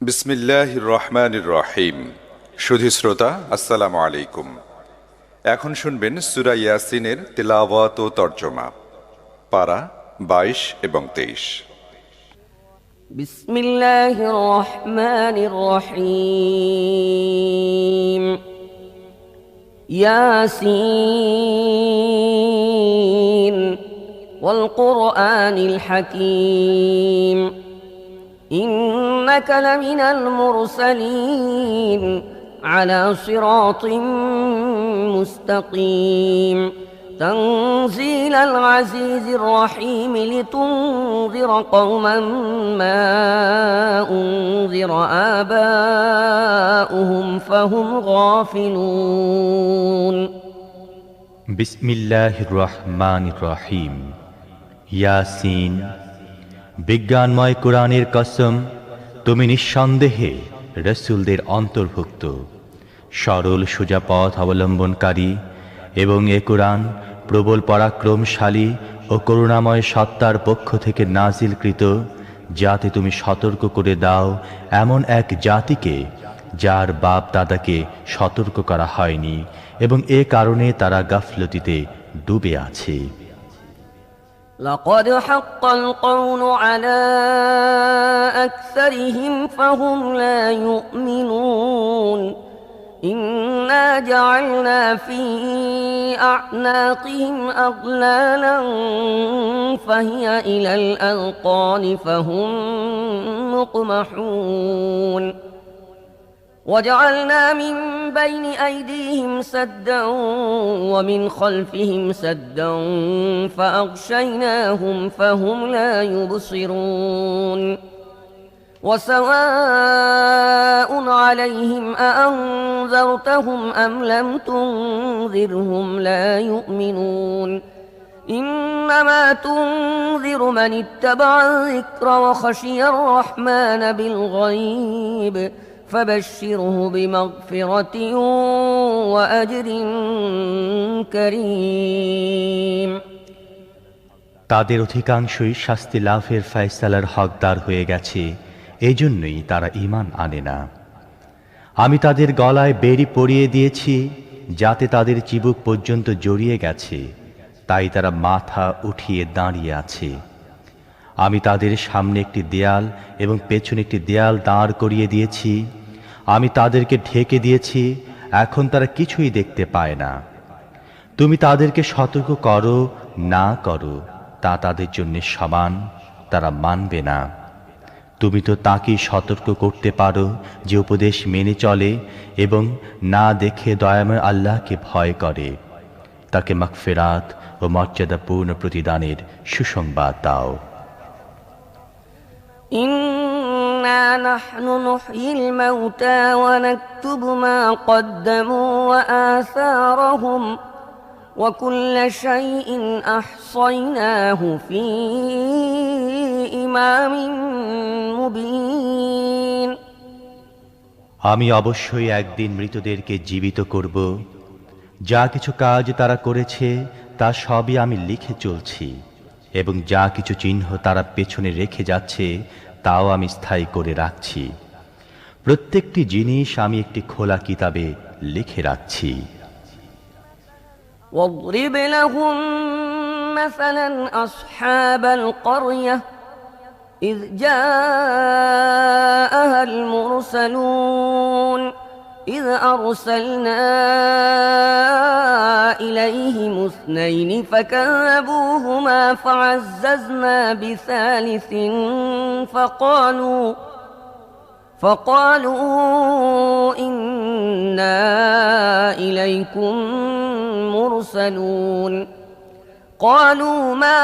বিসমিল্লাহির রহমানির রহিম। সুধী শ্রোতা, আসসালামু আলাইকুম। এখন শুনবেন সূরা ইয়াসিনের তিলাওয়াত ও তরজমা, পারা 22 এবং 23। বিসমিল্লাহির রহমানির রহিম। ইয়াসিন ওয়াল কুরআনিল হাকীম। إنك لمن المرسلين على صراط مستقيم تنزيل العزيز الرحيم لتنذر قوما ما أنذر آباؤهم فهم غافلون بسم الله الرحمن الرحيم ইয়াসিন। বিজ্ঞানময় কোরআনের কসম, তুমি নিঃসন্দেহে রাসূলদের অন্তর্ভুক্ত, সরল সোজা পথ অবলম্বনকারী, এবং এ কোরআন প্রবল পরাক্রমশালী ও করুণাময় সত্তার পক্ষ থেকে নাজিলকৃত, যাতে তুমি সতর্ক করে দাও এমন এক জাতিকে যার বাপ দাদাকে সতর্ক করা হয়নি এবং এ কারণে তারা গাফলতিতে ডুবে আছে। لقد حق القول على أكثرهم فهم لا يؤمنون إنا جعلنا في أعناقهم أغلالا فهي إلى الأذقان فهم مقمحون وجعلنا من بين أيديهم سدا ومن خلفهم سدا فأغشيناهم فهم لا يبصرون وسواء عليهم أأنذرتهم أم لم تنذرهم لا يؤمنون إنما تنذر من اتبع الذكر وخشي الرحمن بالغيب فبشره بمغفرة وأجر كريم। তাদের অধিকাংশই শাস্তি লাভের ফয়সালার হকদার হয়ে গেছে, এজন্যই তারা ঈমান আনে না। আমি তাদের গলায় বেড়ি পরিয়ে দিয়েছি, যাতে তাদের চিবুক পর্যন্ত জড়িয়ে গেছে, তাই তারা মাথা উঠিয়ে দাঁড়িয়ে আছে। আমি তাদের সামনে একটি দেয়াল এবং পেছনে একটি দেয়াল দাঁড় করিয়ে দিয়েছি। আমি তাদেরকে ঢেকে দিয়েছি, এখন তারা কিছুই দেখতে পায় না। তুমি তাদেরকে সতর্ক করো না করো, তা তাদের জন্য সমান, তারা মানবে না। তুমি তো তাকেই সতর্ক করতে পারো যে উপদেশ মেনে চলে এবং না দেখে দয়াময় আল্লাহকে ভয় করে। তাকে মাগফিরাত ও মর্যাদাপূর্ণ প্রতিদানের সুসংবাদ দাও। إنا نحن نحيي الموتى ونكتب ما قدموا وآثارهم وكل شيء أحصيناه في إمام مبين। আমি অবশ্যই একদিন মৃতদেরকে জীবিত করব। যা কিছু কাজ তারা করেছে তা সবই আমি লিখে চলছি, এবং যা কিছু চিহ্ন তারা পেছনে রেখে যাচ্ছে তাও আমি স্থায়ী করে রাখছি। প্রত্যেকটি জিনিস আমি একটি খোলা কিতাবে লিখে রাখছি। واضرب لهم مثلا أصحاب القرية إذ جاءها المرسلون إذ أرسلنا إليهم اثنين فكذبوهما فعززنا بثالث فقالوا إنا إليكم مرسلون قالوا ما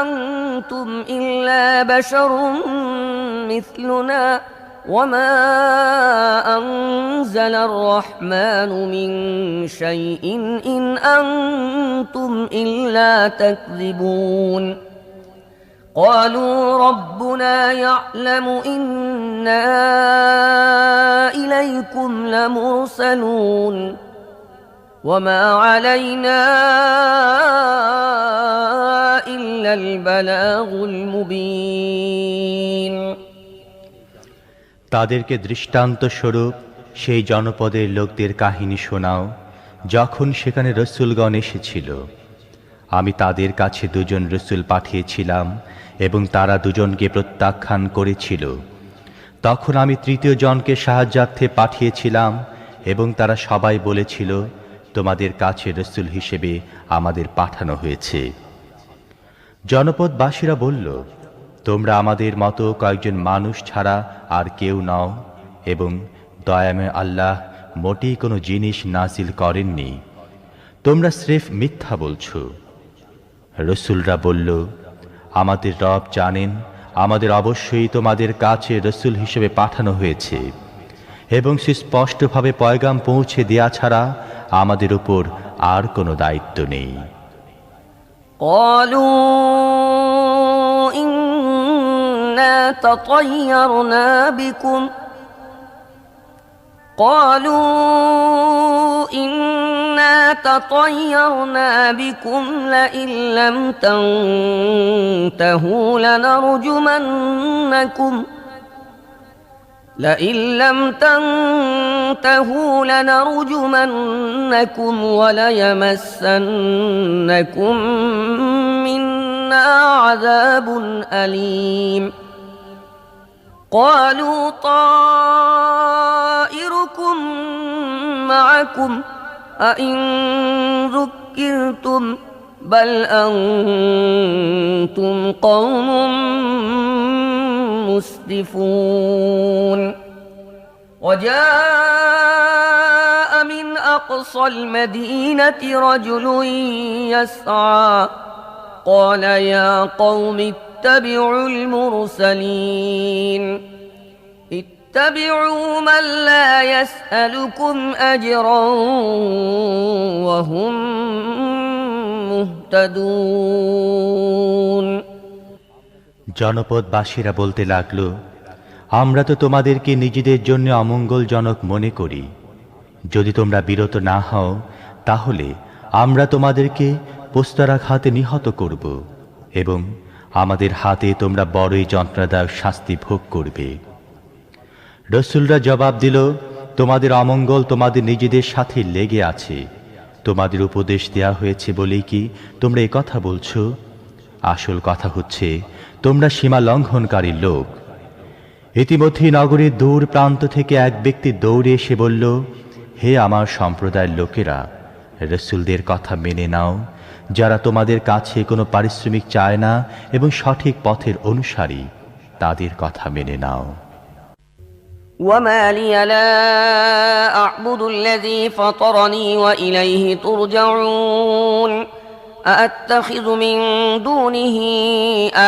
أنتم إلا بشر مثلنا وما أنزل الرحمن من شيء إن أنتم إلا تكذبون قالوا ربنا يعلم إنا إليكم لمرسلون وما علينا إلا البلاغ المبين। তাদেরকে দৃষ্টান্ত স্বরূপ সেই জনপদের লোকদের কাহিনী শোনাও, যখন সেখানে রসূলগণ এসেছিল। আমি তাদের কাছে 2 জন রসূল পাঠিয়েছিলাম এবং তারা 2 জনকে প্রত্যাখ্যান করেছিল। তখন আমি 3য় জনকে সাহায্যার্থে পাঠিয়েছিলাম এবং তারা সবাই বলেছিল, তোমাদের কাছে রসূল হিসেবে আমাদের পাঠানো হয়েছে। জনপদবাসীরা বলল, তোমরা আমাদের মতো কয়েকজন মানুষ ছাড়া আর কেউ নও এবং দয়াময় আল্লাহ মোটেই কোনো জিনিস নাজিল করেননি, তোমরা স্রেফ মিথ্যা বলছো। রসূলরা বলল, আমাদের রব জানেন আমাদের অবশ্যই তোমাদের কাছে রসূল হিসেবে পাঠানো হয়েছে এবং সুস্পষ্টভাবে পয়গাম পৌঁছে দেয়া ছাড়া আমাদের উপর আর কোনো দায়িত্ব নেই। قالوا إنا تطيرنا بكم لئن لم تنتهوا لنرجمنكم وليمسنكم منا عذاب أليم قالوا طائركم معكم أئن ذكرتم بل أنتم قوم مسرفون وجاء من أقصى المدينة رجل يسعى قال يا قوم اتبعوا المرسلين اتبعوا من لا يسألكم أجرا وهم মুহতাদুন। জনপদবাসীরা বলতে লাগলো, আমরা তো তোমাদেরকে নিজেদের জন্য অমঙ্গলজনক মনে করি। যদি তোমরা বিরত না হও তাহলে আমরা তোমাদেরকে পোস্তারাঘাতে নিহত করব এবং আমাদের হাতে তোমরা বড়ই যন্ত্রণাদায়ক শাস্তি ভোগ করবে। রসূলরা জবাব দিল, তোমাদের অমঙ্গল তোমাদের নিজেদের সাথে লেগে আছে। তোমাদের উপদেশ দেয়া হয়েছে বলেই কি তোমরা এই কথা বলছো? আসল কথা হচ্ছে তোমরা সীমা লঙ্ঘনকারী লোক। ইতিমধ্যে নগরীর দূর প্রান্ত থেকে এক ব্যক্তি দৌড়ে এসে বলল, হে আমার সম্প্রদায়ের লোকেরা, রসূলদের কথা মেনে নাও, যারা তোমাদের কাছে কোনো পারিশ্রমিক চায় না এবং সঠিক পথের অনুসারী, তাদের কথা মেনে নাও। وما لي لا أعبد الذي فطرني وإليه ترجعون أأتخذ من دونه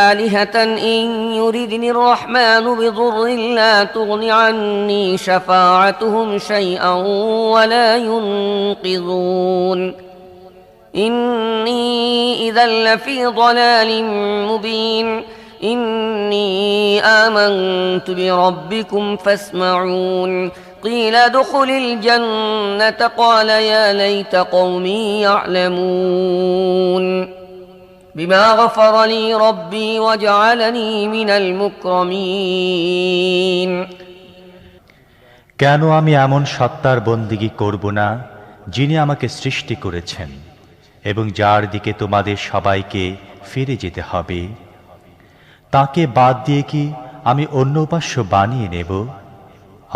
آلهة إن يردني الرحمن بضر لا تغن عني شفاعتهم شيئا ولا ينقذون إني إذا لفي ضلال مبين إني آمنت بربكم فاسمعون قيل ادخل الجنة قال يا ليت قومي يعلمون بما غفر لي ربي وجعلني من المكرمين। কেন আমি এমন সত্তার বন্দিগি করব না যিনি আমাকে সৃষ্টি করেছেন এবং যার দিকে তোমাদের সবাইকে ফিরে যেতে হবে? তাকে বাদ দিয়ে কি আমি অন্য উপাস্য বানিয়ে নেব?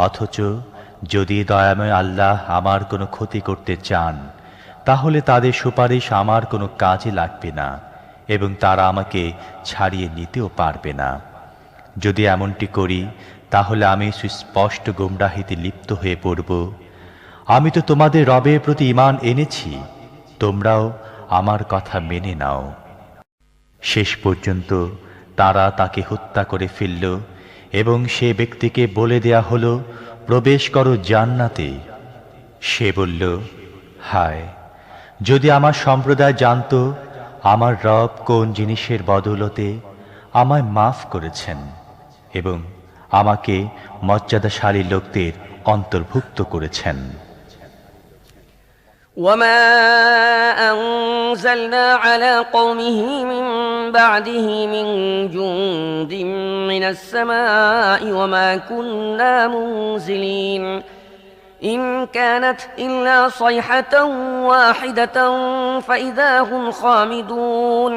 অথচ যদি দয়াময় আল্লাহ আমার কোনো ক্ষতি করতে চান তাহলে তাদের সুপারিশ আমার কোনো কাজে লাগবে না এবং তারা আমাকে ছাড়িয়ে নিতেও পারবে না। যদি এমনটি করি তাহলে আমি সুস্পষ্ট গোমরাহিতে লিপ্ত হয়ে পড়ব। আমি তো তোমাদের রবের প্রতি ঈমান এনেছি, তোমরাও আমার কথা মেনে নাও। শেষ পর্যন্ত তারা তাকে হত্যা করে ফেলল এবং সে ব্যক্তিকে বলে দেয়া হলো, প্রবেশ করো জান্নাতে। সে বলল, হায়, যদি আমার সম্প্রদায় জানতো আমার রব কোন জিনিসের বদৌলতে আমায় মাফ করেছেন এবং আমাকে মর্যাদাশালী লোকদের অন্তর্ভুক্ত করেছেন। وما أنزلنا على قومه من بعده من جند من السماء وما كنا منزلين إن كانت إلا صيحة واحدة فإذا هم خامدون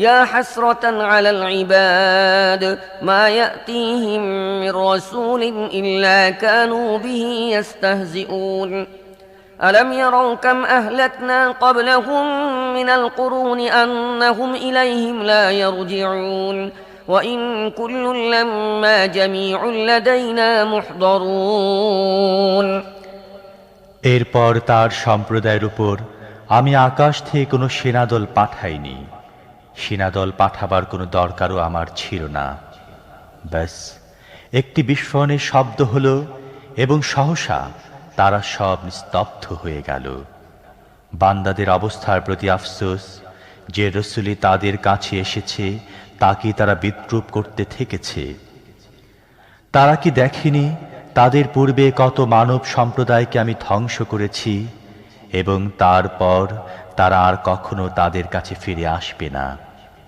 يا حسرة على العباد ما يأتيهم من رسول إلا كانوا به يستهزئون ألم يروا كم أهلكنا قبلهم من القرون أنهم إليهم لا يرجعون وإن كل لما جميع لدينا محضرون এরপর তার সম্প্রদায়ের উপর আমি আকাশ থেকে কোনো সেনাদল পাঠাইনি, সেনাদল পাঠাবার কোনো দরকারও আমার ছিল না। ব্যাস একটি বিস্ফোরণের শব্দ হলো এবং সহসা তারা সব নিস্তব্ধ হয়ে গেল। বান্দাদের অবস্থার প্রতি আফসোস, যে রসূলই তাদের কাছে এসেছে তাকে তারা বিদ্রূপ করতে থেকেছে। তারা কি দেখেনি তাদের পূর্বে কত মানব সম্প্রদায়কে আমি ধ্বংস করেছি এবং তারপর তারা আর কখনো তাদের কাছে ফিরে আসবে না।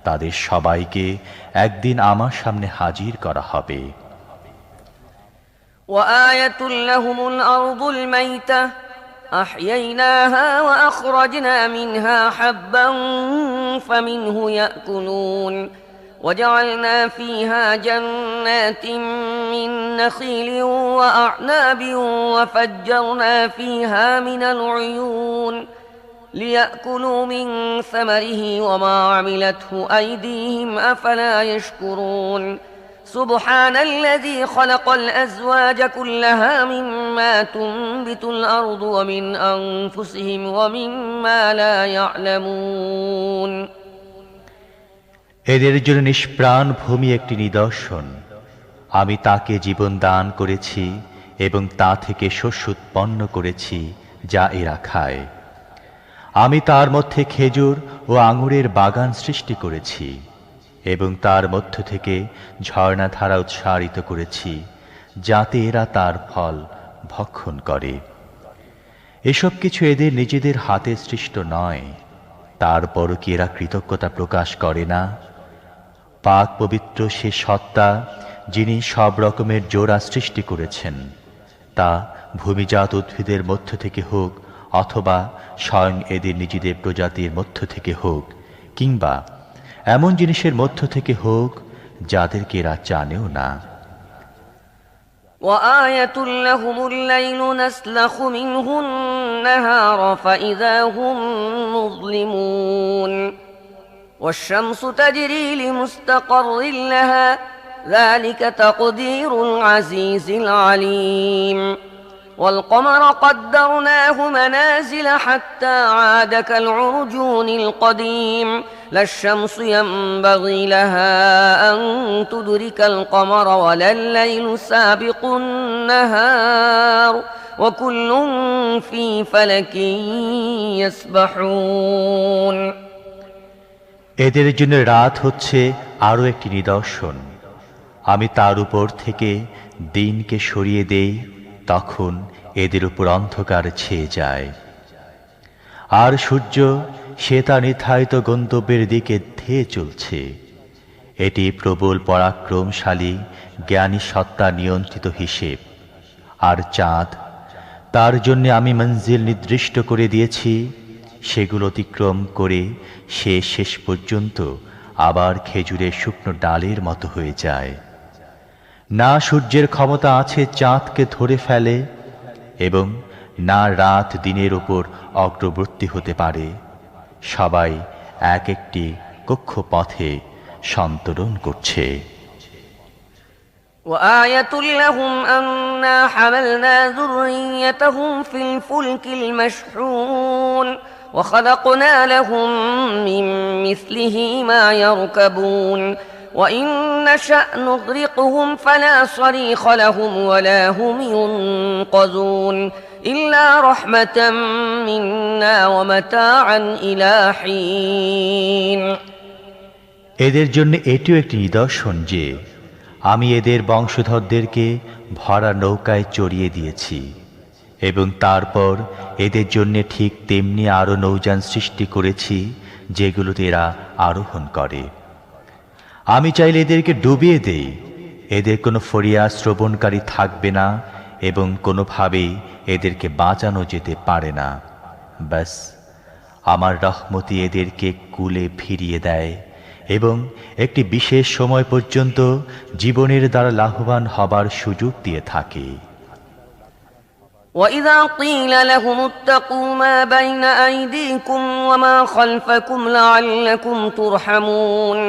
তাদের সবাইকে একদিন আমার সামনে হাজির করা হবে। وآية لهم الأرض الميتة أحييناها وأخرجنا منها حبا فمنه يأكلون وجعلنا فيها جنات من نخيل وأعناب وفجرنا فيها من العيون ليأكلوا من ثمره وما عملته أيديهم أفلا يشكرون سبحان الذي خلق الأزواج كلها مما تنبت الأرض ومن أنفسهم ومما لا يعلمون এদের জন্য নিষ্প্রাণ ভূমি একটি নিদর্শন। আমি তাকে জীবন দান করেছি এবং তা থেকে শস্য উৎপন্ন করেছি যা এরা খায়। আমি তার মধ্যে খেজুর ও আঙুরের বাগান সৃষ্টি করেছি এবং তার মধ্য থেকে ঝর্ণাধারা উৎসারিত করেছি যাতে এরা তার ফল ভক্ষণ করে। এসব কিছু এদের নিজেদের হাতে সৃষ্ট নয়, তারপরও কি এরা কৃতজ্ঞতা প্রকাশ করে না? পাক পবিত্র সে সত্তা যিনি সব রকমের জোড়া সৃষ্টি করেছেন, তা ভূমিজাত উদ্ভিদের মধ্য থেকে হোক অথবা স্বয়ং এদের নিজেদের প্রজাতির মধ্য থেকে হোক, কিংবা এমন জিনিসের মধ্য থেকে হোক যাদেরকে এরা জানেও না। وآية لهم الليل نسلخ منه النهار فإذا هم مظلمون والشمس تجري لمستقر لها ذلك تقدير العزيز العليم والقمر قدرناه منازل حتى عاد كالعرجون القديم لا الشمس ينبغي لها أن تدرك القمر ولا الليل سابق النهار وكل في فلك يسبحون এদের জন্য রাত হচ্ছে আরো একটি নিদর্শন। আমি তার উপর থেকে দিনকে সরিয়ে দেই, তখন এদের উপর অন্ধকার ছেয়ে যায়। আর সূর্য সে তার নির্ধারিত গন্তব্যের দিকে ধেয়ে চলছে। এটি প্রবল পরাক্রমশালী জ্ঞানী সত্তা নিয়ন্ত্রিত হিসেব। আর চাঁদ, তার জন্য আমি মঞ্জিল নির্দিষ্ট করে দিয়েছি, সেগুলো অতিক্রম করে সে শেষ পর্যন্ত আবার খেজুরের শুকনো ডালের মতো হয়ে যায়। না সূর্যের ক্ষমতা আছে চাঁদকে ধরে ফেলে এবং না রাত দিনের উপর অগ্রবর্তী হতে পারে। সবাই এক একটি কক্ষপথে সন্তরণ করছে। وآية لهم أنا حملنا ذريتهم في الفلك المشحون وخلقنا لهم من مثله ما يركبون وإن نشأ نغرقهم فلا صريخ لهم ولا هم ينقذون إلا رحمة منا ومتاعا إلى حين এদের জন্য এটিও একটি নিদর্শন যে আমি এদের বংশধরদেরকে ভরা নৌকায় চড়িয়ে দিয়েছি এবং তারপর এদের জন্য ঠিক তেমনি আরো নৌযান সৃষ্টি করেছি যেগুলোতে এরা আরোহণ করে। আমি চাইলে এদেরকে ডুবিয়ে দেই, এদের কোনো ফরিয়াদ শ্রবণকারী থাকবে না এবং কোনোভাবেই এদেরকে বাঁচানো যেতে পারে না। ব্যাস আমার রহমতি এদেরকে কুলে ফিরিয়ে দেয় এবং একটি বিশেষ সময় পর্যন্ত জীবনের দ্বারা লাভবান হবার সুযোগ দিয়ে থাকে। وَإِذَا قِيلَ لَهُمُ اتَّقُوا مَا بَيْنَ أَيْدِيكُمْ وَمَا خَلْفَكُمْ لَعَلَّكُمْ تُرْحَمُونَ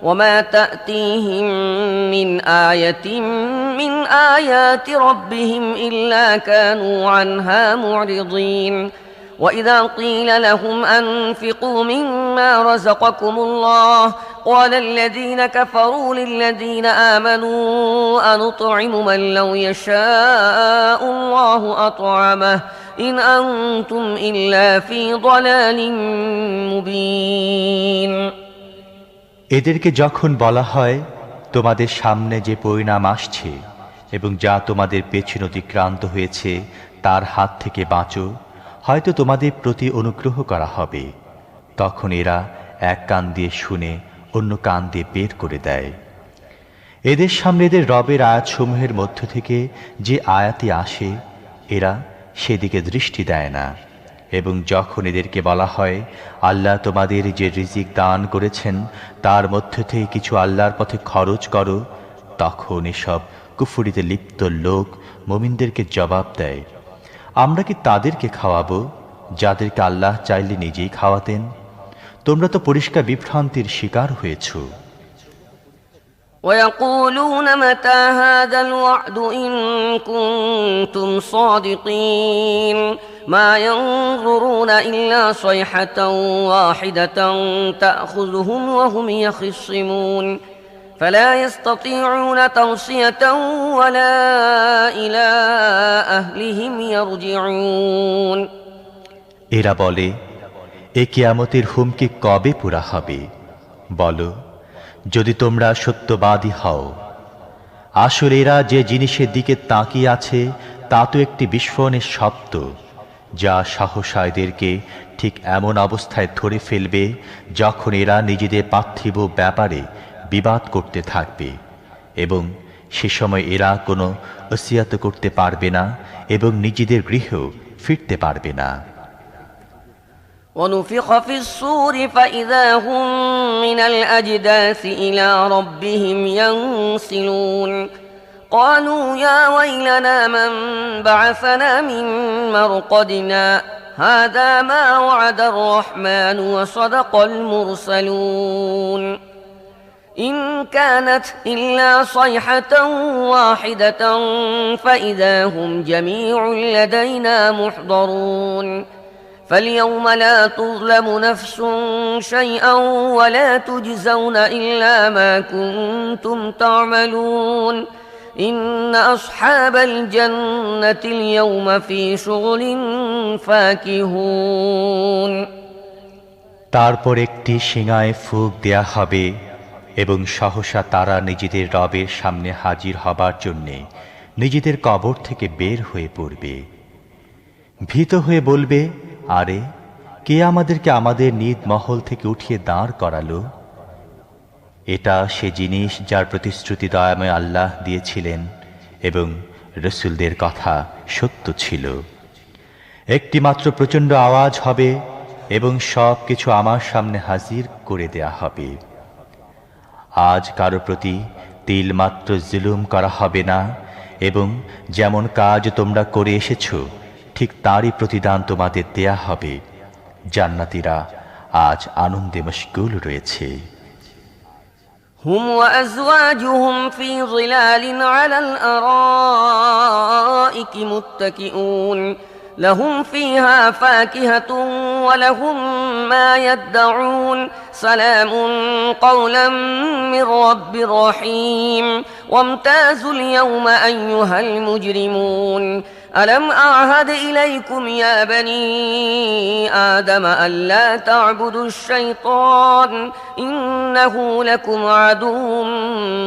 وَمَا تَأْتِيهِمْ مِنْ آيَةٍ مِنْ آيَاتِ رَبِّهِمْ إِلَّا كَانُوا عَنْهَا مُعْرِضِينَ وَإِذَا قِيلَ لَهُمْ أَنفِقُوا مِمَّا رَزَقَكُمُ اللَّهُ قَالَ الَّذِينَ كَفَرُوا لِلَّذِينَ آمَنُوا أَنُطْعِمُ مَن لَّوْ يَشَاءُ اللَّهُ أَطْعَمَهُ إِنْ أَنتُمْ إِلَّا فِي ضَلَالٍ مُّبِينٍ। এদেরকে যখন বলা হয় তোমাদের সামনে যে পরিণাম আসছে এবং যা তোমাদের পেছনে অতিক্রান্ত হয়েছে তার হাত থেকে বাঁচো, হয়তো তোমাদের প্রতি অনুগ্রহ করা হবে, তখন এরা এক কান দিয়ে শুনে অন্য কান দিয়ে বের করে দেয়। এদের সামনে এদের রবের আয়াতসমূহের মধ্য থেকে যে আয়াতি আসে এরা সেদিকে দৃষ্টি দেয় না, এবং যখন এদেরকে বলা হয় আল্লাহ তোমাদের যে রিজিক দান করেছেন তার মধ্য থেকে কিছু আল্লাহর পথে খরচ করো, তখন এসব কুফরিতে লিপ্ত লোক মুমিনদেরকে জবাব দেয়, আমরা কি তাদেরকে খাওয়াবো যাদেরকে আল্লাহ চাইলে নিজেই খাওয়াতেন? তোমরা তো পরিষ্কার বিভ্রান্তির শিকার হয়েছ। وَيَقُولُونَ مَتَى هَذَا الْوَعْدُ إِن كُنتُمْ صَادِقِينَ مَا يَنظُرُونَ إِلَّا صَيْحَةً وَاحِدَةً تَأْخُذُهُمْ وَهُمْ يَخِصِّمُونَ فَلَا يَسْتَطِيعُونَ تَوْصِيَةً وَلَا إِلَى أَهْلِهِمْ يَرْجِعُونَ। এরা বলে, এ কিয়ামতের হুমকি কবে পুরা হবে? বলো, যদি তোমরা সত্যবাদী হও। আসলে এরা যে জিনিসের দিকে তাকিয়ে আছে তা তো একটি বিস্ফোরণের শব্দ, যা সহসা এদেরকে ঠিক এমন অবস্থায় ধরে ফেলবে যখন এরা নিজেদের পার্থিব ব্যাপারে বিবাদ করতে থাকবে, এবং সে সময় এরা কোনো ওসিয়াত করতে পারবে না এবং নিজেদের গৃহেও ফিরতে পারবে না। ونفخ في الصور فإذا هم من الأجداث إلى ربهم ينسلون قالوا يا ويلنا من بعثنا من مرقدنا هذا ما وعد الرحمن وصدق المرسلون إن كانت إلا صيحة واحدة فإذا هم جميع لدينا محضرون فاليوم لا تظلم نفس شيئا ولا تجزون إلا ما كنتم تعملون إن أصحاب الجنة اليوم في شغل فاكهون। তারপর একটি শিঙায় ফুঁক দেয়া হবে এবং সহসা তারা নিজেদের রবের সামনে হাজির হবার জন্যে নিজেদের কবর থেকে বের হয়ে পড়বে। ভীত হয়ে বলবে, আরে কে আমাদেরকে আমাদের নিজ মহল থেকে উঠিয়ে দাঁড় করালো? এটা সে জিনিস যার প্রতিশ্রুতি দয়াময় আল্লাহ দিয়েছিলেন এবং রসুলদের কথা সত্য ছিল। একটি মাত্র প্রচণ্ড আওয়াজ হবে এবং সব কিছু আমার সামনে হাজির করে দেয়া হবে। আজ কারো প্রতি তিল মাত্র জুলুম করা হবে না, এবং যেমন কাজ তোমরা করে এসেছো ঠিক তারই প্রতিদান তোমাদের দেয়া হবে। জান্নাতীরা আজ আনন্দে মশগুল রয়েছে। هم وأزواجهم في ظلال على الأرائك متكئون لهم فيها فاكهة ولهم ما يدعون سلام قولا من رب رحيم وامتازوا اليوم أيها المجرمون ألم أعهد إليكم يا بني آدم ألا تعبدوا الشيطان إنه لكم عدو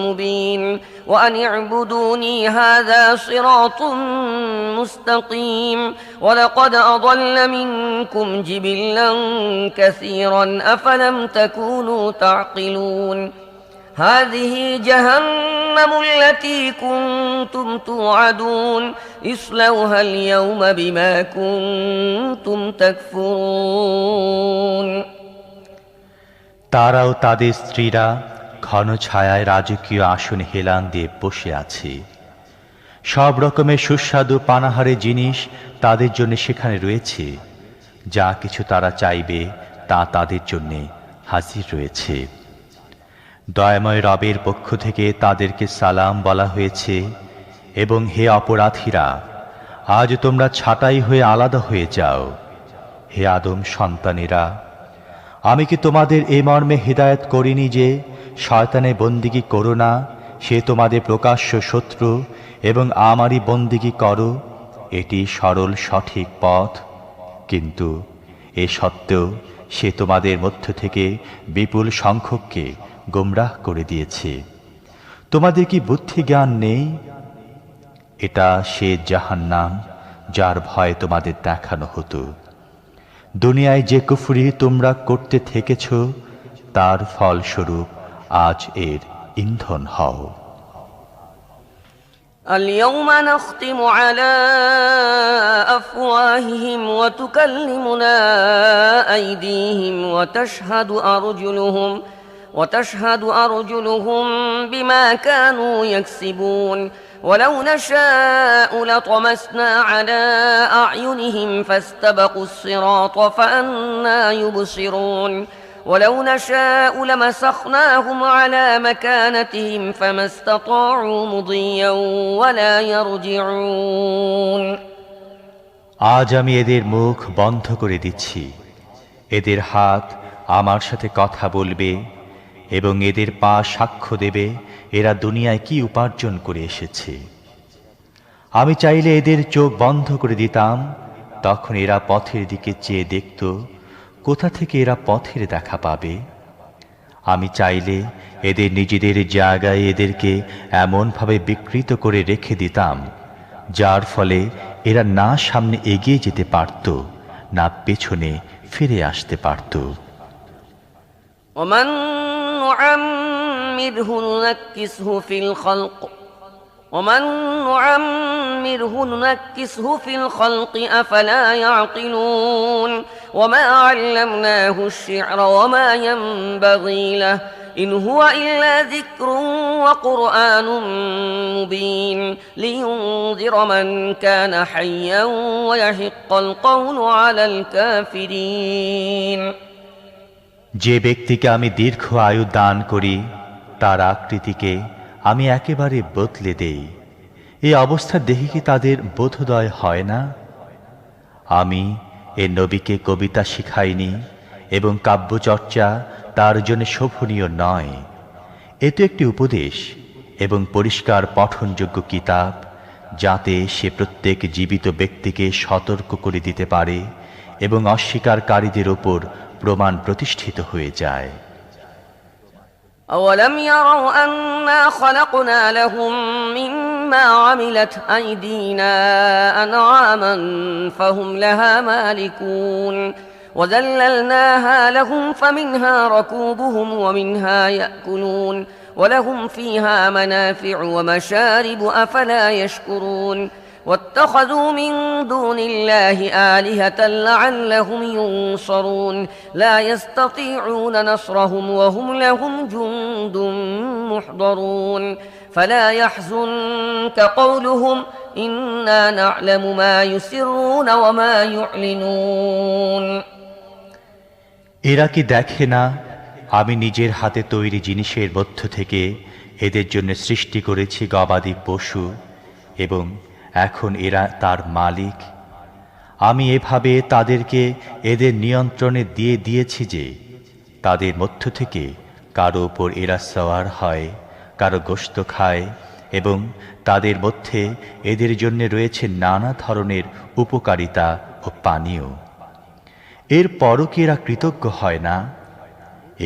مبين وأن اعبدوني هذا صراط مستقيم ولقد أضل منكم جبلا كثيرا أفلم تكونوا تعقلون هذه جهنم التي كنتم توعدون اصلوها اليوم بما كنتم تكفرون তারাও তাদের স্ত্রীরা ঘন ছায়ায় রাজকীয় আসন হেলান দিয়ে বসে আছে। সব রকমের সুস্বাদু পানাহারে জিনিস তাদের জন্য সেখানে রয়েছে। যা কিছু তারা চাইবে তা তাদের জন্য হাজির রয়েছে। দয়াময় রবের পক্ষ থেকে তাদেরকে সালাম বলা হয়েছে এবং হে অপরাধীরা, আজ তোমরা ছাঁটাই হয়ে আলাদা হয়ে যাও। হে আদম সন্তানেরা, আমি কি তোমাদের এই মর্মে হিদায়াত করিনি যে শয়তানের বন্দিগি করো না, সে তোমাদের প্রকাশ্য শত্রু, এবং আমারই বন্দিগি করো, এটি সরল সঠিক পথ। কিন্তু এ সত্ত্বেও সে তোমাদের মধ্য থেকে বিপুল সংখ্যককে গোমরাহ করে দিয়েছে। তোমাদের কি বুদ্ধি জ্ঞান নেই? এটা সে জাহান্নাম যার ভয় তোমাদের দেখানো হতো। দুনিয়ায় যে কুফরি তোমরা করতে থেকেছ তার ফলস্বরূপ আজ এর ইন্ধন হও। اليوم نختم على أفواههم وتكلمنا أيديهم وتشهد أرجلهم بما كانوا يكسبون ولو نشاء لطمسنا على أعينهم فاستبقوا الصراط فأنى يبصرون ولو نشاء لمسخناهم على مكانتهم فما استطاعوا مضيا ولا يرجعون আজ আমি এদের মুখ বন্ধ করে দিচ্ছি, এদের হাত আমার সাথে কথা বলবে এবং এদের পা সাক্ষ্য দেবে এরা দুনিয়ায় কি উপার্জন করে এসেছে। আমি চাইলে এদের চোখ বন্ধ করে দিতাম, তখন এরা পথের দিকে চেয়ে দেখত কোথা থেকে এরা পথের দেখা পাবে। আমি চাইলে এদের নিজেদের জায়গায় এদেরকে এমনভাবে বিকৃত করে রেখে দিতাম যার ফলে এরা না সামনে এগিয়ে যেতে পারত, না পেছনে ফিরে আসতে পারত। ومن نعمره ننكسه في الخلق أفلا يعقلون وما علمناه الشعر وما ينبغي له إن هو إلا ذكر وقرآن مبين لينذر من كان حيا ويحق القول على الكافرين যে ব্যক্তিকে আমি দীর্ঘ আয়ু দান করি তার আকৃতিকে আমি একেবারে বদলে দেই। এই অবস্থা দেখে কি তাদের বোধোদয় হয় না? আমি এ নবীকে কবিতা শিখাইনি এবং কাব্যচর্চা তার জন্য শোভনীয় নয়। এ তো একটি উপদেশ এবং পরিষ্কার পঠনযোগ্য কিতাব, যাতে সে প্রত্যেক জীবিত ব্যক্তিকে সতর্ক করে দিতে পারে এবং অস্বীকারীদের উপর প্রমাণ প্রতিষ্ঠিত হয়ে যায়। أولم يروا أنا خلقنا لهم مما عملت أيدينا أنعاما فهم لها مالكون وذللناها لهم فمنها ركوبهم ومنها يأكلون ولهم فيها منافع ومشارب أفلا يشكرون واتخذوا من دون الله آلهة لعلهم ينصرون لا يستطيعون نصرهم وهم لهم جند محضرون فلا يحزنك قولهم إنا نعلم ما يسرون وما يعلنون এরা কি দেখে না আমি নিজের হাতে তৈরি জিনিসের মধ্য থেকে এদের জন্য সৃষ্টি করেছি গবাদি পশু এবং এখন এরা তার মালিক। আমি এভাবে তাদেরকে এদের নিয়ন্ত্রণে দিয়ে দিয়েছি যে তাদের মধ্য থেকে কারো উপর এরা সওয়ার হয়, কারো গোশত খায় এবং তাদের মধ্যে এদের জন্য রয়েছে নানা ধরনের উপকারিতা ও পানীয়। এর পরও কি এরা কৃতজ্ঞ হয় না?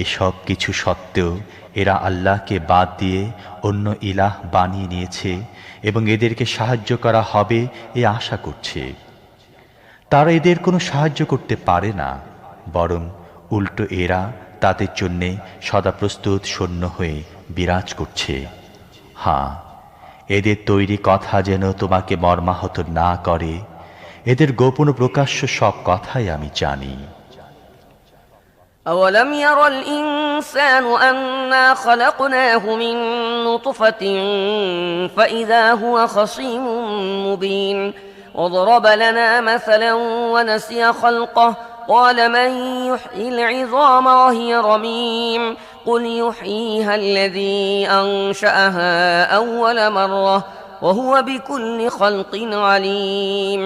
এসব কিছু সত্ত্বেও এরা আল্লাহকে বাদ দিয়ে অন্য ইলাহ বানিয়ে নিয়েছে এবং এদেরকে সাহায্য করা হবে এ আশা করছে। তারা এদের কোনো সাহায্য করতে পারে না, বরং উল্টো এরা তাদের জন্যে সদা প্রস্তুত সৈন্য হয়ে বিরাজ করছে। হ্যাঁ, এদের তৈরি কথা যেন তোমাকে মর্মাহত না করে। এদের গোপন প্রকাশ্য সব কথাই আমি জানি। أولم ير الإنسان أنا خلقناه من نطفة فإذا هو خصيم مبين وضرب لنا مثلا ونسي خلقه قال من يحيي العظام وهي رميم قل يحييها الذي أنشأها أول مرة وهو بكل خلق عليم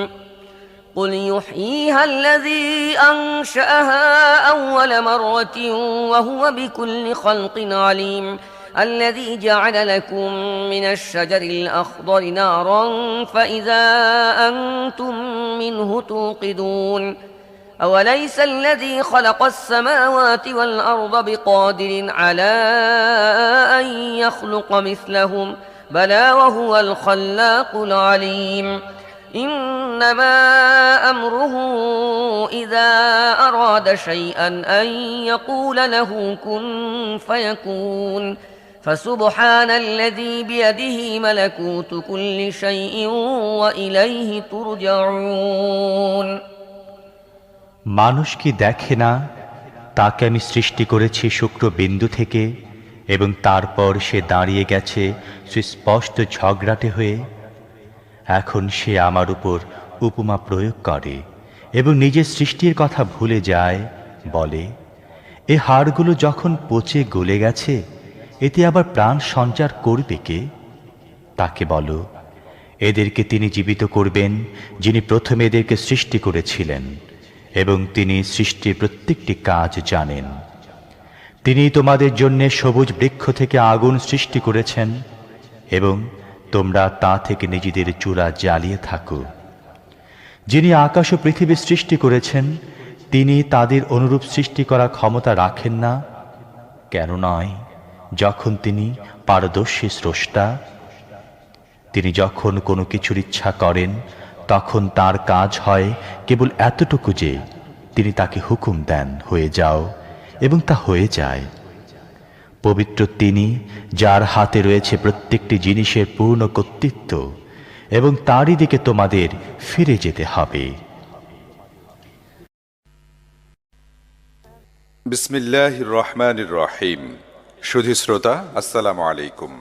قل يحييها الذي أنشأها أول مرة وهو بكل خلق عليم الذي جعل لكم من الشجر الأخضر نارا فإذا أنتم منه توقدون أوليس الذي خلق السماوات والأرض بقادر على أن يخلق مثلهم بلى وهو الخلاق العليم إنما أمره إذا أراد شيئا أن يقول له كن فيكون فسبحان الذي بيده ملكوت كل شيء وإليه ترجعون মানুষ কি দেখে না, তাকে আমি সৃষ্টি করেছি শুক্র বিন্দু থেকে, এবং তারপর সে দাঁড়িয়ে গেছে সুস্পষ্ট ঝগড়াটে হয়ে। এখন সে আমার উপর উপমা প্রয়োগ করে এবং নিজের সৃষ্টির কথা ভুলে যায়। বলে, এ হাড়গুলো যখন পচে গলে গেছে, এতে আবার প্রাণ সঞ্চার করবে কে? তাকে বলো, এদেরকে তিনি জীবিত করবেন, যিনি প্রথমে এদেরকে সৃষ্টি করেছিলেন, এবং তিনি সৃষ্টির প্রত্যেকটি কাজ জানেন। তিনি তোমাদের জন্য সবুজ বৃক্ষ থেকে আগুন সৃষ্টি করেছেন, এবং তোমরা তা থেকে নিজেদের চুলা জ্বালিয়ে থাকো। যিনি আকাশ ও পৃথিবী সৃষ্টি করেছেন, তিনি তাদের অনুরূপ সৃষ্টি করার ক্ষমতা রাখেন না? কেন নয়, যখন তিনি পারদর্শী স্রষ্টা। তিনি যখন কোনো কিছুর ইচ্ছা করেন, তখন তার কাজ হয় কেবল এতটুকু যে তিনি তাকে হুকুম দেন, হয়ে যাও, এবং তা হয়ে যায়। পবিত্র তিনি, যার হাতে রয়েছে প্রত্যেকটি জিনিসের পূর্ণ কর্তৃত্ব, এবং তারই দিকে তোমাদের ফিরে যেতে হবে। বিসমিল্লাহির রহমানির রহিম। সুধী শ্রোতা, আসসালামু আলাইকুম।